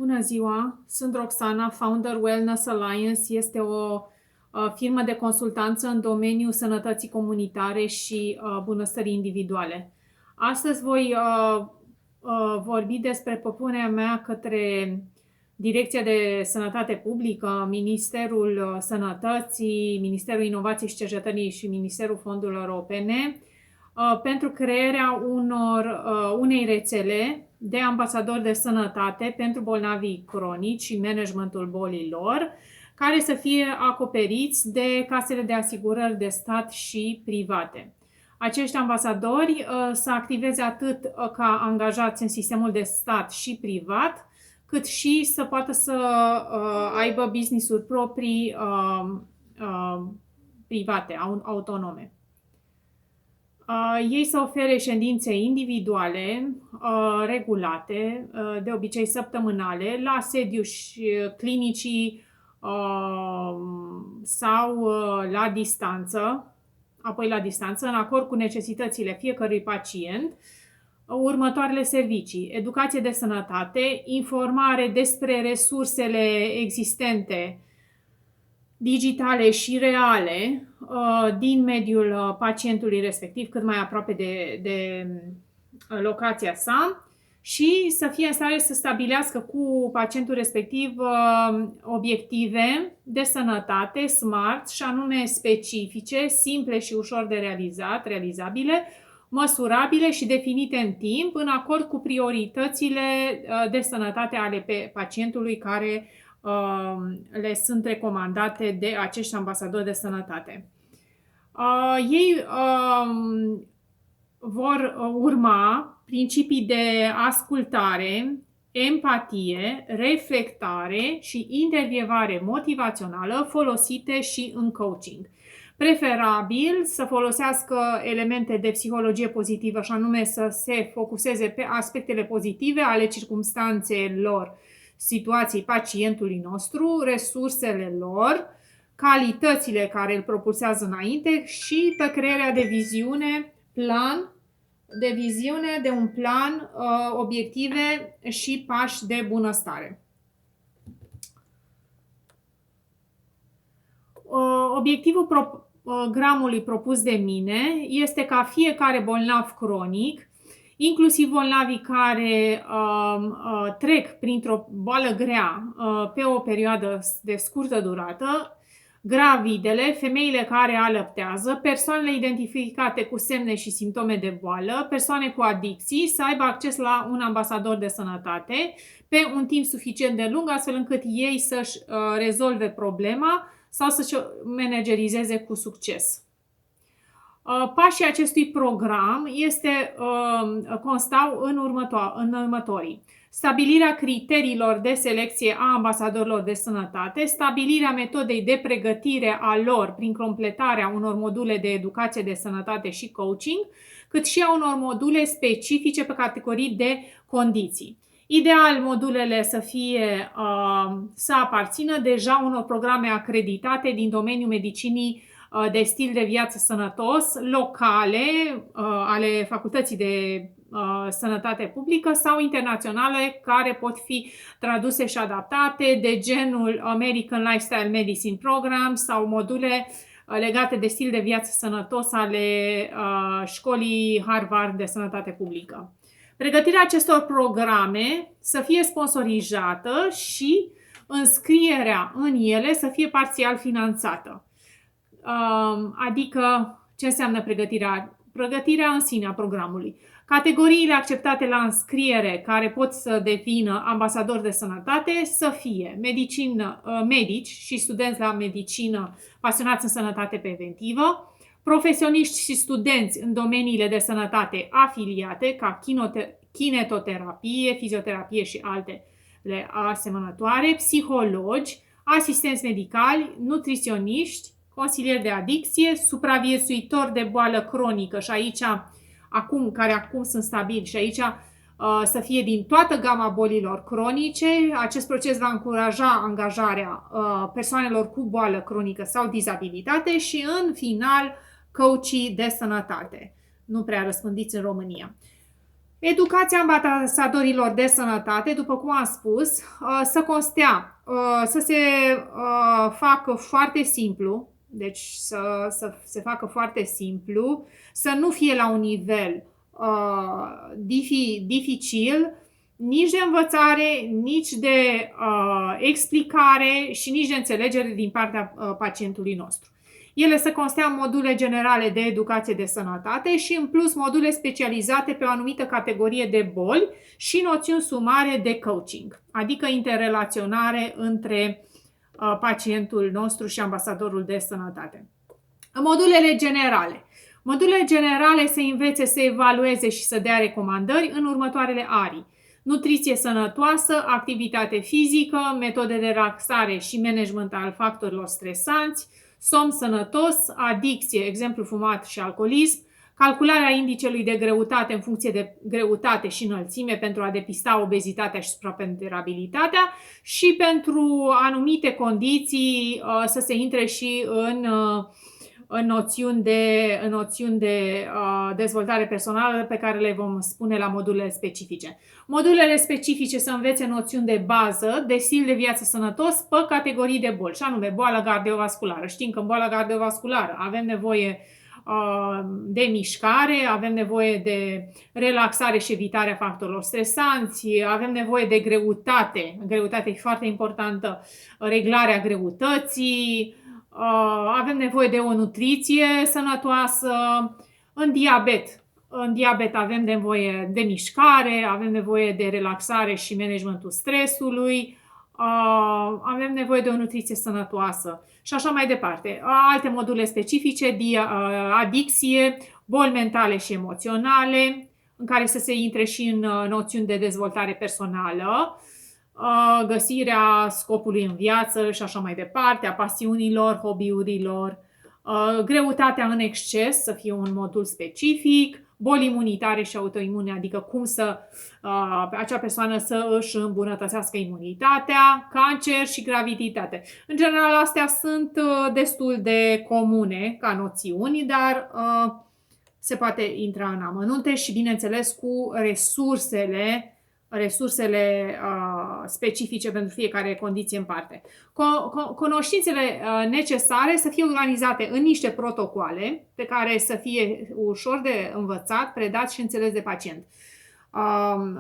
Bună ziua! Sunt Roxana, founder Wellness Alliance. Este o firmă de consultanță în domeniul sănătății comunitare și bunăstării individuale. Astăzi voi vorbi despre propunerea mea către Direcția de Sănătate Publică, Ministerul Sănătății, Ministerul Inovației și Cercetării și Ministerul Fondurilor Europene pentru crearea unei rețele de ambasadori de sănătate pentru bolnavii cronici și managementul bolilor, care să fie acoperiți de casele de asigurări de stat și private. Acești ambasadori să activeze atât ca angajați în sistemul de stat și privat, cât și să poată să aibă business-uri proprii private, autonome. Ei să ofere ședințe individuale, regulate, de obicei săptămânale, la sediu și clinicii sau la distanță, apoi la distanță, în acord cu necesitățile fiecărui pacient, următoarele servicii: educație de sănătate, informare despre resursele existente, digitale și reale, din mediul pacientului respectiv, cât mai aproape de locația sa, și să fie în stare să stabilească cu pacientul respectiv obiective de sănătate SMART, și anume specifice, simple și ușor de realizabile, măsurabile și definite în timp, în acord cu prioritățile de sănătate ale pacientului care le sunt recomandate de acești ambasadori de sănătate. Ei vor urma principii de ascultare, empatie, reflectare și intervievare motivațională folosite și în coaching. Preferabil să folosească elemente de psihologie pozitivă, și anume să se focuseze pe aspectele pozitive ale circumstanțelor situației pacientului nostru, resursele lor, calitățile care îl propulsează înainte și pe crearea de viziune, de un plan, obiective și pași de bunăstare. Obiectivul programului propus de mine este ca fiecare bolnav cronic, inclusiv bolnavii care trec printr-o boală grea pe o perioadă de scurtă durată, gravidele, femeile care alăptează, persoanele identificate cu semne și simptome de boală, persoane cu adicții, să aibă acces la un ambasador de sănătate pe un timp suficient de lung, astfel încât ei să-și rezolve problema sau să-și managerizeze cu succes. Pașii acestui program constau în următorii: stabilirea criteriilor de selecție a ambasadorilor de sănătate, stabilirea metodei de pregătire a lor prin completarea unor module de educație de sănătate și coaching, cât și a unor module specifice pe categorii de condiții. Ideal, modulele să aparțină deja unor programe acreditate din domeniul medicinii de stil de viață sănătos, locale, ale Facultății de Sănătate Publică sau internaționale, care pot fi traduse și adaptate, de genul American Lifestyle Medicine Program sau module legate de stil de viață sănătos ale școlii Harvard de Sănătate Publică. Pregătirea acestor programe să fie sponsorizată și înscrierea în ele să fie parțial finanțată. Adică, ce înseamnă pregătirea? Pregătirea în sine a programului. Categoriile acceptate la înscriere care pot să devină ambasadori de sănătate să fie medici și studenți la medicină pasionați în sănătate preventivă, profesioniști și studenți în domeniile de sănătate afiliate, ca kinetoterapie, fizioterapie și altele asemănătoare, psihologi, asistenți medicali, nutriționiști, consilieri de adicție, supraviețuitori de boală cronică, și aici, care acum sunt stabili, și aici să fie din toată gama bolilor cronice. Acest proces va încuraja angajarea persoanelor cu boală cronică sau dizabilitate și, în final, coachii de sănătate, nu prea răspândiți în România. Educația ambasadorilor de sănătate, după cum am spus, să constea, să se facă foarte simplu, deci să se facă foarte simplu, să nu fie la un nivel dificil, nici de învățare, nici de explicare și nici de înțelegere din partea pacientului nostru. Ele să constea în module generale de educație de sănătate și în plus module specializate pe o anumită categorie de boli și noțiuni sumare de coaching, adică interrelaționare între pacientul nostru și ambasadorul de sănătate. Modulele generale. Modulele generale se învețe să evalueze și să dea recomandări în următoarele arii: nutriție sănătoasă, activitate fizică, metode de relaxare și management al factorilor stresanți, somn sănătos, adicție, exemplu fumat și alcoolism, calcularea indicelui de greutate în funcție de greutate și înălțime pentru a depista obezitatea și supraponderabilitatea și pentru anumite condiții să se intre și în noțiuni de dezvoltare personală pe care le vom spune la modulele specifice. Modulele specifice să învețe noțiuni de bază, de stil de viață sănătos pe categorii de boli, și anume boala cardiovasculară. Știm că în boala cardiovasculară avem nevoie de mișcare, avem nevoie de relaxare și evitarea factorilor stresanți, avem nevoie de greutate. Greutatea e foarte importantă, reglarea greutății, avem nevoie de o nutriție sănătoasă. În diabet avem nevoie de mișcare, avem nevoie de relaxare și managementul stresului, avem nevoie de o nutriție sănătoasă și așa mai departe. Alte module specifice, adicție, boli mentale și emoționale, în care să se intre și în noțiuni de dezvoltare personală, găsirea scopului în viață și așa mai departe, a pasiunilor, hobby-urilor, greutatea în exces să fie un modul specific, boli imunitare și autoimune, adică cum să acea persoană să își îmbunătățească imunitatea, cancer și graviditate. În general, astea sunt destul de comune ca noțiuni, dar se poate intra în amănunte și, bineînțeles, cu resursele specifice pentru fiecare condiție în parte. Cunoștințele necesare să fie organizate în niște protocoale pe care să fie ușor de învățat, predat și înțeles de pacient.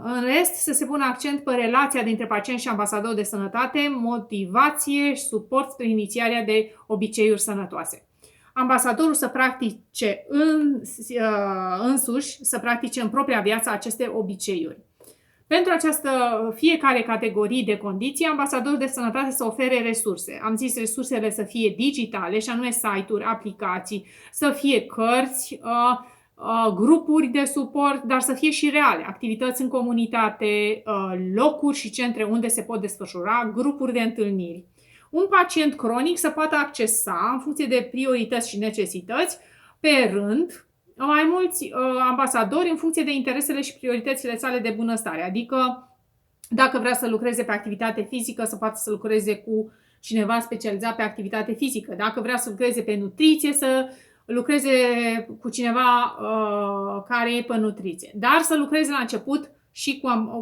În rest, să se pună accent pe relația dintre pacient și ambasador de sănătate, motivație și suport spre inițiarea de obiceiuri sănătoase. Ambasadorul să practice însuși, să practice în propria viață aceste obiceiuri. Pentru această fiecare categorie de condiții, ambasadorul de sănătate să ofere resurse. Am zis resursele să fie digitale, și anume site-uri, aplicații, să fie cărți, grupuri de suport, dar să fie și reale, activități în comunitate, locuri și centre unde se pot desfășura, grupuri de întâlniri. Un pacient cronic să poată accesa, în funcție de priorități și necesități, pe rând, mai mulți ambasadori în funcție de interesele și prioritățile sale de bunăstare. Adică, dacă vrea să lucreze pe activitate fizică, să poată să lucreze cu cineva specializat pe activitate fizică. Dacă vrea să lucreze pe nutriție, să lucreze cu cineva care e pe nutriție. Dar să lucreze la început și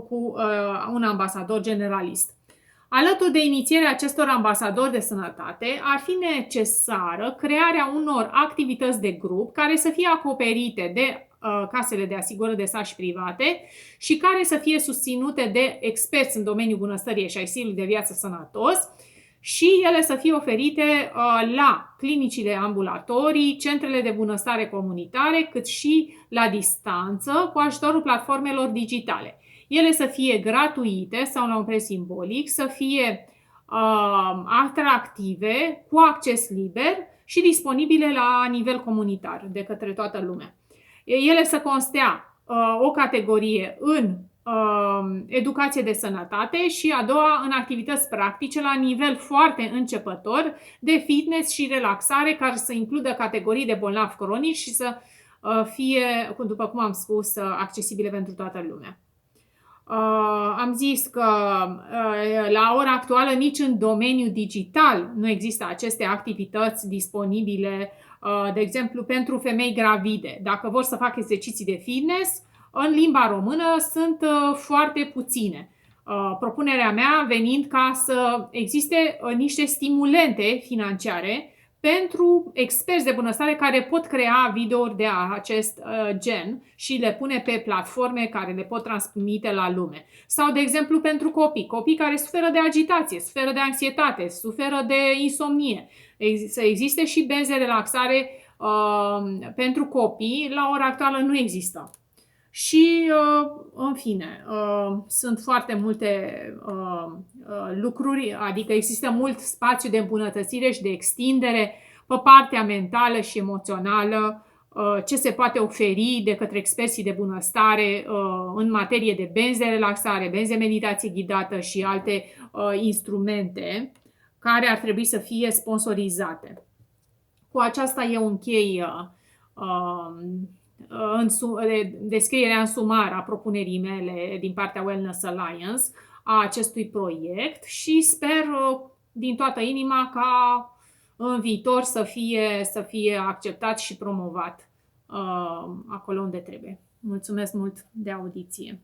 cu un ambasador generalist. Alături de inițierea acestor ambasadori de sănătate, ar fi necesară crearea unor activități de grup care să fie acoperite de casele de asigurări de stat și private și care să fie susținute de experți în domeniul bunăstării și ai stilului de viață sănătos și ele să fie oferite la clinicile ambulatorii, centrele de bunăstare comunitare, cât și la distanță cu ajutorul platformelor digitale. Ele să fie gratuite sau la un preț simbolic, să fie atractive, cu acces liber și disponibile la nivel comunitar de către toată lumea. Ele să constea o categorie în educație de sănătate și a doua în activități practice la nivel foarte începător de fitness și relaxare, care să includă categorii de bolnavi cronici și să fie, după cum am spus, accesibile pentru toată lumea. Am zis că la ora actuală nici în domeniul digital nu există aceste activități disponibile, de exemplu pentru femei gravide. Dacă vor să facă exerciții de fitness, în limba română sunt foarte puține. Propunerea mea venind ca să existe niște stimulente financiare pentru experți de bunăstare care pot crea videouri de acest gen și le pune pe platforme care le pot transmite la lume. Sau, de exemplu, pentru copii care suferă de agitație, suferă de anxietate, suferă de insomnie. Să existe și benzi de relaxare pentru copii, la ora actuală nu există. Și, în fine, sunt foarte multe lucruri, adică există mult spațiu de îmbunătățire și de extindere pe partea mentală și emoțională, ce se poate oferi de către experții de bunăstare în materie de benzi de relaxare, benzi de meditație ghidată și alte instrumente care ar trebui să fie sponsorizate. Cu aceasta eu închei descrierea în sumar a propunerii mele din partea Wellness Alliance a acestui proiect și sper din toată inima ca în viitor să fie acceptat și promovat acolo unde trebuie. Mulțumesc mult de audiție!